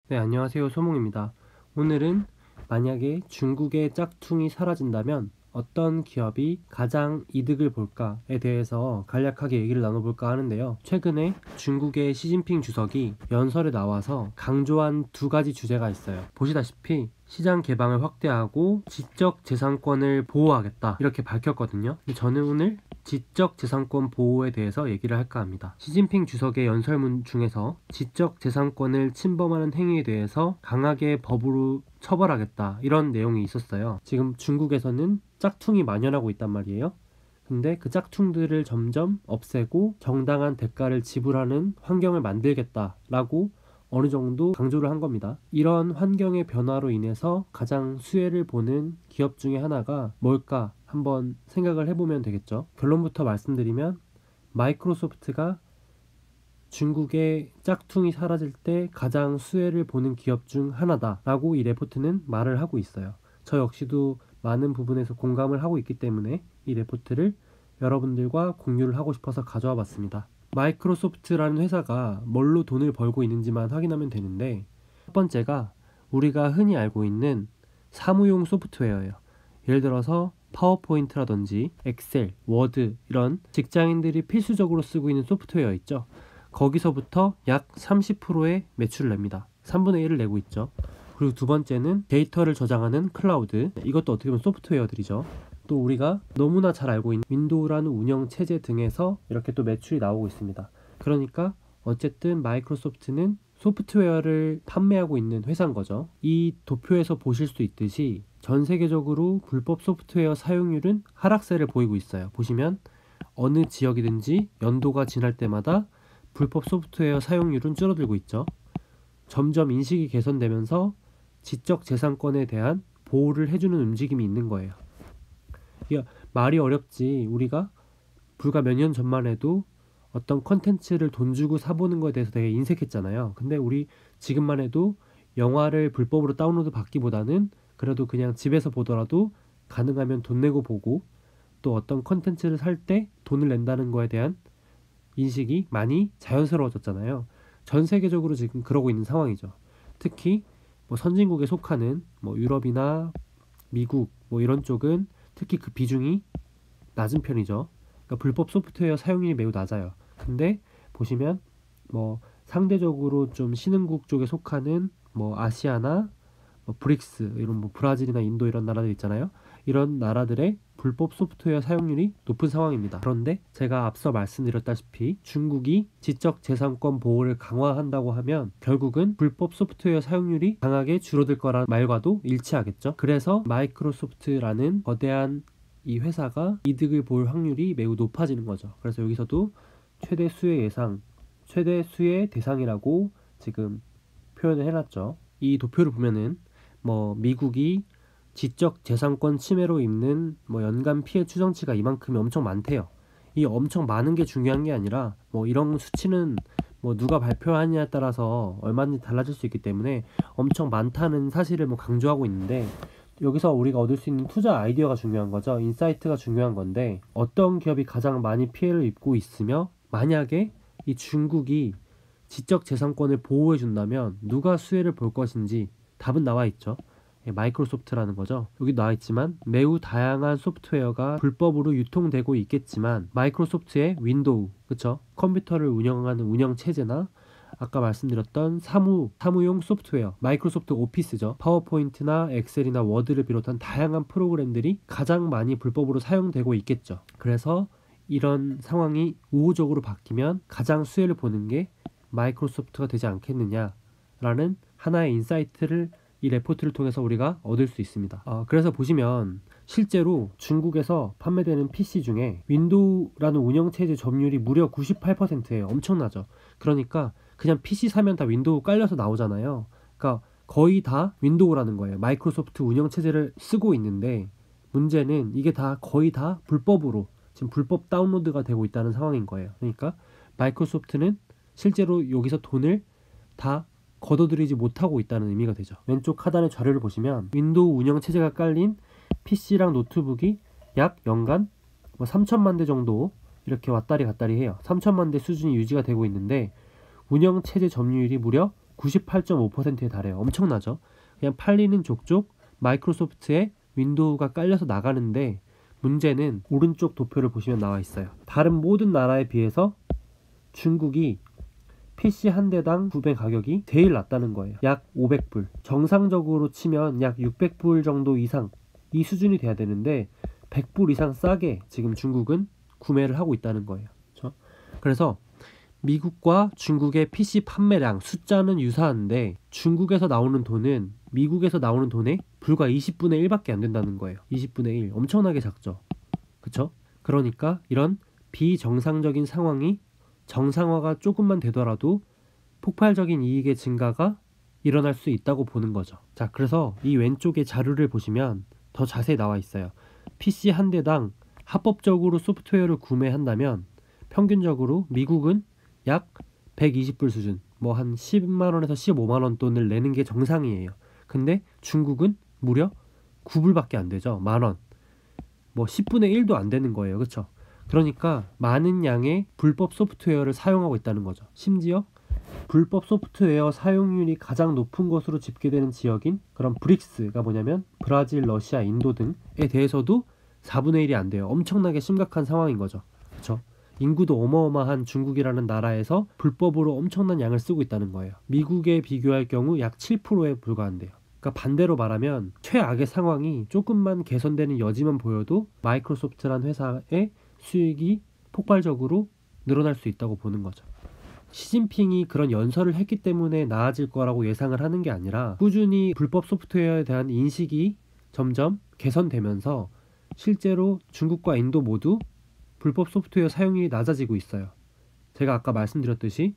네, 안녕하세요. 소몽입니다. 오늘은 만약에 중국의 짝퉁이 사라진다면 어떤 기업이 가장 이득을 볼까에 대해서 간략하게 얘기를 나눠볼까 하는데요. 최근에 중국의 시진핑 주석이 연설에 나와서 강조한 두 가지 주제가 있어요. 보시다시피 시장 개방을 확대하고 지적 재산권을 보호하겠다 이렇게 밝혔거든요. 저는 오늘 지적 재산권 보호에 대해서 얘기를 할까 합니다. 시진핑 주석의 연설문 중에서 지적 재산권을 침범하는 행위에 대해서 강하게 법으로 처벌하겠다 이런 내용이 있었어요. 지금 중국에서는 짝퉁이 만연하고 있단 말이에요. 근데 그 짝퉁들을 점점 없애고 정당한 대가를 지불하는 환경을 만들겠다라고 어느 정도 강조를 한 겁니다. 이런 환경의 변화로 인해서 가장 수혜를 보는 기업 중에 하나가 뭘까 한번 생각을 해보면 되겠죠. 결론부터 말씀드리면 마이크로소프트가 중국의 짝퉁이 사라질 때 가장 수혜를 보는 기업 중 하나다라고 이 레포트는 말을 하고 있어요. 저 역시도 많은 부분에서 공감을 하고 있기 때문에 이 레포트를 여러분들과 공유를 하고 싶어서 가져와 봤습니다. 마이크로소프트라는 회사가 뭘로 돈을 벌고 있는지만 확인하면 되는데, 첫 번째가 우리가 흔히 알고 있는 사무용 소프트웨어예요. 예를 들어서 파워포인트라든지 엑셀, 워드 이런 직장인들이 필수적으로 쓰고 있는 소프트웨어 있죠. 거기서부터 약 30%의 매출을 냅니다. 3분의 1을 내고 있죠. 그리고 두 번째는 데이터를 저장하는 클라우드, 이것도 어떻게 보면 소프트웨어들이죠. 또 우리가 너무나 잘 알고 있는 윈도우라는 운영체제 등에서 이렇게 또 매출이 나오고 있습니다. 그러니까 어쨌든 마이크로소프트는 소프트웨어를 판매하고 있는 회사인 거죠. 이 도표에서 보실 수 있듯이 전 세계적으로 불법 소프트웨어 사용률은 하락세를 보이고 있어요. 보시면 어느 지역이든지 연도가 지날 때마다 불법 소프트웨어 사용률은 줄어들고 있죠. 점점 인식이 개선되면서 지적 재산권에 대한 보호를 해주는 움직임이 있는 거예요. 이게 말이 어렵지, 우리가 불과 몇 년 전만 해도 어떤 컨텐츠를 돈 주고 사보는 거에 대해서 되게 인색했잖아요. 근데 우리 지금만 해도 영화를 불법으로 다운로드 받기보다는 그래도 그냥 집에서 보더라도 가능하면 돈 내고 보고, 또 어떤 컨텐츠를 살 때 돈을 낸다는 거에 대한 인식이 많이 자연스러워졌잖아요. 전 세계적으로 지금 그러고 있는 상황이죠. 특히 뭐 선진국에 속하는 뭐 유럽이나 미국 뭐 이런 쪽은 특히 그 비중이 낮은 편이죠. 그러니까 불법 소프트웨어 사용률이 매우 낮아요. 근데 보시면 뭐 상대적으로 좀 신흥국 쪽에 속하는 뭐 아시아나 뭐 브릭스 이런 뭐 브라질이나 인도 이런 나라들 있잖아요. 이런 나라들의 불법 소프트웨어 사용률이 높은 상황입니다. 그런데 제가 앞서 말씀드렸다시피 중국이 지적 재산권 보호를 강화한다고 하면 결국은 불법 소프트웨어 사용률이 강하게 줄어들 거란 말과도 일치하겠죠. 그래서 마이크로소프트라는 거대한 이 회사가 이득을 볼 확률이 매우 높아지는 거죠. 그래서 여기서도 최대 수혜 예상, 최대 수혜 대상이라고 지금 표현을 해놨죠. 이 도표를 보면은 뭐 미국이 지적 재산권 침해로 입는 뭐 연간 피해 추정치가 이만큼이 엄청 많대요. 이 엄청 많은 게 중요한 게 아니라 뭐 이런 수치는 뭐 누가 발표하느냐에 따라서 얼마든지 달라질 수 있기 때문에 엄청 많다는 사실을 뭐 강조하고 있는데, 여기서 우리가 얻을 수 있는 투자 아이디어가 중요한 거죠. 인사이트가 중요한 건데, 어떤 기업이 가장 많이 피해를 입고 있으며 만약에 이 중국이 지적 재산권을 보호해 준다면 누가 수혜를 볼 것인지 답은 나와 있죠. 마이크로소프트라는 거죠. 여기 나와 있지만 매우 다양한 소프트웨어가 불법으로 유통되고 있겠지만 마이크로소프트의 윈도우, 그쵸? 컴퓨터를 운영하는 운영체제나 아까 말씀드렸던 사무용 소프트웨어, 마이크로소프트 오피스죠. 파워포인트나 엑셀이나 워드를 비롯한 다양한 프로그램들이 가장 많이 불법으로 사용되고 있겠죠. 그래서 이런 상황이 우호적으로 바뀌면 가장 수혜를 보는 게 마이크로소프트가 되지 않겠느냐라는 하나의 인사이트를 이 레포트를 통해서 우리가 얻을 수 있습니다. 그래서 보시면 실제로 중국에서 판매되는 PC 중에 윈도우라는 운영체제 점유율이 무려 98%예요. 엄청나죠. 그러니까 그냥 PC 사면 다 윈도우 깔려서 나오잖아요. 그러니까 거의 다 윈도우라는 거예요. 마이크로소프트 운영체제를 쓰고 있는데 문제는 이게 다 거의 다 불법으로 지금 불법 다운로드가 되고 있다는 상황인 거예요. 그러니까 마이크로소프트는 실제로 여기서 돈을 다 걷어들이지 못하고 있다는 의미가 되죠. 왼쪽 하단의 자료를 보시면 윈도우 운영체제가 깔린 PC랑 노트북이 약 연간 3천만 대 정도 이렇게 왔다리 갔다리 해요. 3천만 대 수준이 유지가 되고 있는데 운영체제 점유율이 무려 98.5%에 달해요. 엄청나죠? 그냥 팔리는 족족 마이크로소프트에 윈도우가 깔려서 나가는데, 문제는 오른쪽 도표를 보시면 나와 있어요. 다른 모든 나라에 비해서 중국이 PC 한 대당 구매 가격이 제일 낮다는 거예요. 약 500불. 정상적으로 치면 약 600불 정도 이상 이 수준이 돼야 되는데 100불 이상 싸게 지금 중국은 구매를 하고 있다는 거예요. 그렇죠? 그래서 미국과 중국의 PC 판매량 숫자는 유사한데 중국에서 나오는 돈은 미국에서 나오는 돈의 불과 20분의 1밖에 안 된다는 거예요. 20분의 1. 엄청나게 작죠. 그쵸? 그러니까 이런 비정상적인 상황이 정상화가 조금만 되더라도 폭발적인 이익의 증가가 일어날 수 있다고 보는 거죠. 자, 그래서 이 왼쪽의 자료를 보시면 더 자세히 나와 있어요. PC 한 대당 합법적으로 소프트웨어를 구매한다면 평균적으로 미국은 약 120불 수준, 뭐 한 10만원에서 15만원 돈을 내는 게 정상이에요. 근데 중국은 무려 9불밖에 안 되죠. 만원. 뭐 10분의 1도 안 되는 거예요. 그쵸? 그러니까 많은 양의 불법 소프트웨어를 사용하고 있다는 거죠. 심지어 불법 소프트웨어 사용률이 가장 높은 것으로 집계되는 지역인 그런 브릭스가 뭐냐면 브라질, 러시아, 인도 등에 대해서도 4분의 1이 안 돼요. 엄청나게 심각한 상황인 거죠. 그렇죠? 인구도 어마어마한 중국이라는 나라에서 불법으로 엄청난 양을 쓰고 있다는 거예요. 미국에 비교할 경우 약 7%에 불과한대요. 그러니까 반대로 말하면 최악의 상황이 조금만 개선되는 여지만 보여도 마이크로소프트라는 회사의 수익이 폭발적으로 늘어날 수 있다고 보는 거죠. 시진핑이 그런 연설을 했기 때문에 나아질 거라고 예상을 하는 게 아니라 꾸준히 불법 소프트웨어에 대한 인식이 점점 개선되면서 실제로 중국과 인도 모두 불법 소프트웨어 사용률이 낮아지고 있어요. 제가 아까 말씀드렸듯이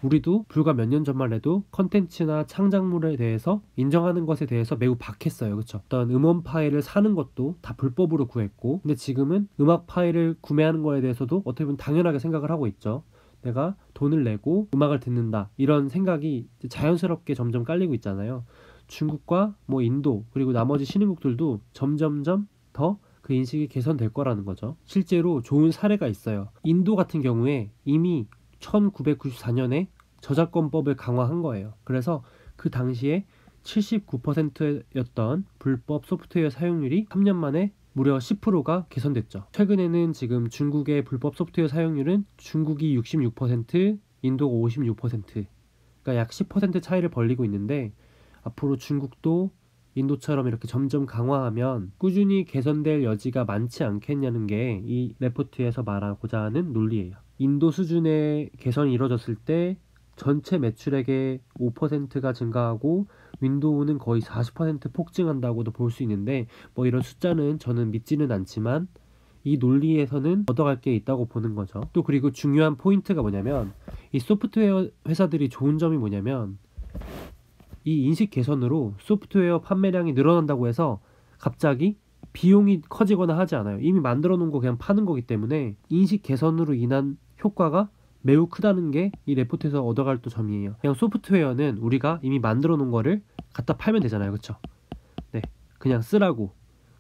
우리도 불과 몇 년 전만 해도 컨텐츠나 창작물에 대해서 인정하는 것에 대해서 매우 박했어요. 그렇죠? 어떤 음원 파일을 사는 것도 다 불법으로 구했고, 근데 지금은 음악 파일을 구매하는 거에 대해서도 어떻게 보면 당연하게 생각을 하고 있죠. 내가 돈을 내고 음악을 듣는다, 이런 생각이 자연스럽게 점점 깔리고 있잖아요. 중국과 뭐 인도 그리고 나머지 신흥국들도 점점점 더 그 인식이 개선될 거라는 거죠. 실제로 좋은 사례가 있어요. 인도 같은 경우에 이미 1994년에 저작권법을 강화한 거예요. 그래서 그 당시에 79%였던 불법 소프트웨어 사용률이 3년 만에 무려 10%가 개선됐죠. 최근에는 지금 중국의 불법 소프트웨어 사용률은 중국이 66%, 인도가 56%, 그러니까 약 10% 차이를 벌리고 있는데 앞으로 중국도 인도처럼 이렇게 점점 강화하면 꾸준히 개선될 여지가 많지 않겠냐는 게 이 레포트에서 말하고자 하는 논리예요. 인도 수준의 개선이 이루어졌을 때 전체 매출액의 5%가 증가하고 윈도우는 거의 40% 폭증한다고도 볼 수 있는데, 뭐 이런 숫자는 저는 믿지는 않지만 이 논리에서는 얻어갈 게 있다고 보는 거죠. 또 그리고 중요한 포인트가 뭐냐면 이 소프트웨어 회사들이 좋은 점이 뭐냐면 이 인식 개선으로 소프트웨어 판매량이 늘어난다고 해서 갑자기 비용이 커지거나 하지 않아요. 이미 만들어 놓은 거 그냥 파는 거기 때문에 인식 개선으로 인한 효과가 매우 크다는 게 이 레포트에서 얻어갈 또 점이에요. 그냥 소프트웨어는 우리가 이미 만들어 놓은 거를 갖다 팔면 되잖아요. 그쵸? 네, 그냥 쓰라고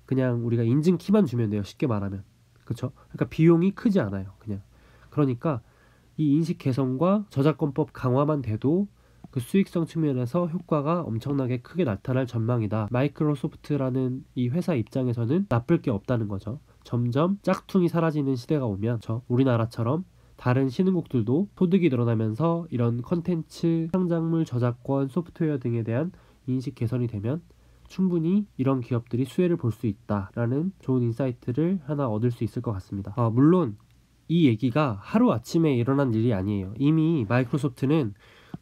그냥 우리가 인증 키만 주면 돼요. 쉽게 말하면. 그쵸? 그러니까 비용이 크지 않아요. 그냥. 그러니까 이 인식 개선과 저작권법 강화만 돼도 그 수익성 측면에서 효과가 엄청나게 크게 나타날 전망이다. 마이크로소프트라는 이 회사 입장에서는 나쁠 게 없다는 거죠. 점점 짝퉁이 사라지는 시대가 오면 우리나라처럼 다른 신흥국들도 소득이 늘어나면서 이런 컨텐츠, 창작물, 저작권, 소프트웨어 등에 대한 인식 개선이 되면 충분히 이런 기업들이 수혜를 볼 수 있다라는 좋은 인사이트를 하나 얻을 수 있을 것 같습니다. 물론 이 얘기가 하루아침에 일어난 일이 아니에요. 이미 마이크로소프트는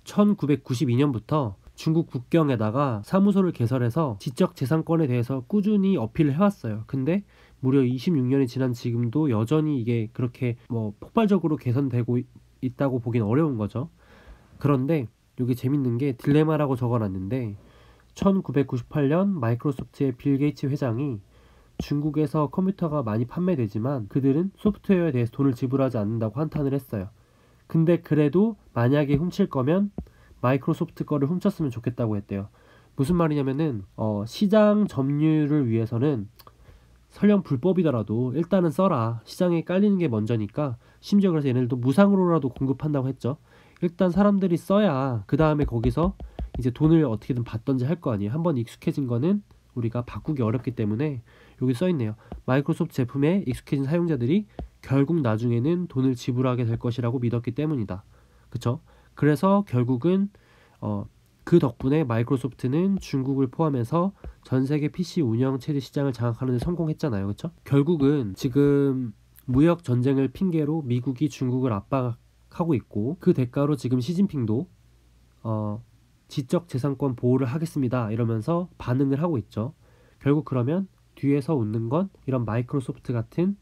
1992년부터 중국 국경에다가 사무소를 개설해서 지적재산권에 대해서 꾸준히 어필을 해왔어요. 근데 무려 26년이 지난 지금도 여전히 이게 그렇게 뭐 폭발적으로 개선되고 있다고 보긴 어려운 거죠. 그런데 여기 재밌는 게 딜레마라고 적어놨는데 1998년 마이크로소프트의 빌 게이츠 회장이 중국에서 컴퓨터가 많이 판매되지만 그들은 소프트웨어에 대해서 돈을 지불하지 않는다고 한탄을 했어요. 근데 그래도 만약에 훔칠 거면 마이크로소프트 거를 훔쳤으면 좋겠다고 했대요. 무슨 말이냐면은 시장 점유율을 위해서는 설령 불법이더라도 일단은 써라. 시장에 깔리는 게 먼저니까. 심지어 그래서 얘네들도 무상으로라도 공급한다고 했죠. 일단 사람들이 써야 그 다음에 거기서 이제 돈을 어떻게든 받던지 할 거 아니에요. 한번 익숙해진 거는 우리가 바꾸기 어렵기 때문에 여기 써 있네요. 마이크로소프트 제품에 익숙해진 사용자들이 결국 나중에는 돈을 지불하게 될 것이라고 믿었기 때문이다. 그쵸? 그래서 결국은 그 덕분에 마이크로소프트는 중국을 포함해서 전 세계 PC 운영 체제 시장을 장악하는 데 성공했잖아요. 그쵸? 결국은 지금 무역 전쟁을 핑계로 미국이 중국을 압박하고 있고, 그 대가로 지금 시진핑도 지적 재산권 보호를 하겠습니다 이러면서 반응을 하고 있죠. 결국 그러면 뒤에서 웃는 건 이런 마이크로소프트 같은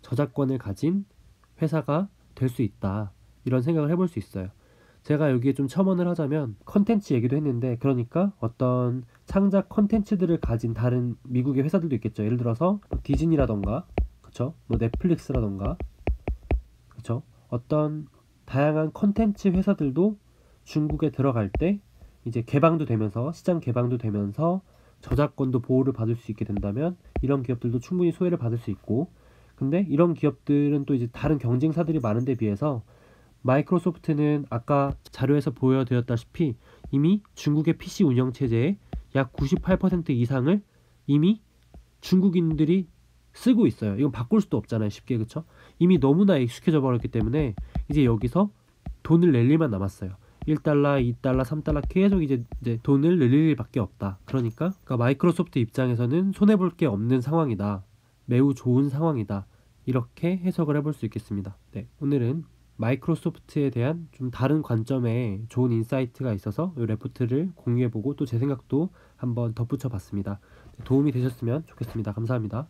저작권을 가진 회사가 될 수 있다, 이런 생각을 해볼 수 있어요. 제가 여기에 좀 첨언을 하자면 컨텐츠 얘기도 했는데, 그러니까 어떤 창작 컨텐츠들을 가진 다른 미국의 회사들도 있겠죠. 예를 들어서 뭐 디즈니라던가, 그쵸? 뭐 넷플릭스라던가, 그쵸? 어떤 다양한 컨텐츠 회사들도 중국에 들어갈 때 이제 개방도 되면서, 시장 개방도 되면서 저작권도 보호를 받을 수 있게 된다면 이런 기업들도 충분히 소외를 받을 수 있고, 근데 이런 기업들은 또 이제 다른 경쟁사들이 많은 데 비해서 마이크로소프트는 아까 자료에서 보여드렸다시피 이미 중국의 PC 운영 체제의 약 98% 이상을 이미 중국인들이 쓰고 있어요. 이건 바꿀 수도 없잖아요, 쉽게. 그쵸? 이미 너무나 익숙해져 버렸기 때문에 이제 여기서 돈을 낼 일만 남았어요. 1달러, 2달러, 3달러 계속 이제 돈을 낼 일밖에 없다. 그러니까 마이크로소프트 입장에서는 손해볼 게 없는 상황이다. 매우 좋은 상황이다. 이렇게 해석을 해볼 수 있겠습니다. 네, 오늘은 마이크로소프트에 대한 좀 다른 관점의 좋은 인사이트가 있어서 이 레포트를 공유해보고 또 제 생각도 한번 덧붙여 봤습니다. 도움이 되셨으면 좋겠습니다. 감사합니다.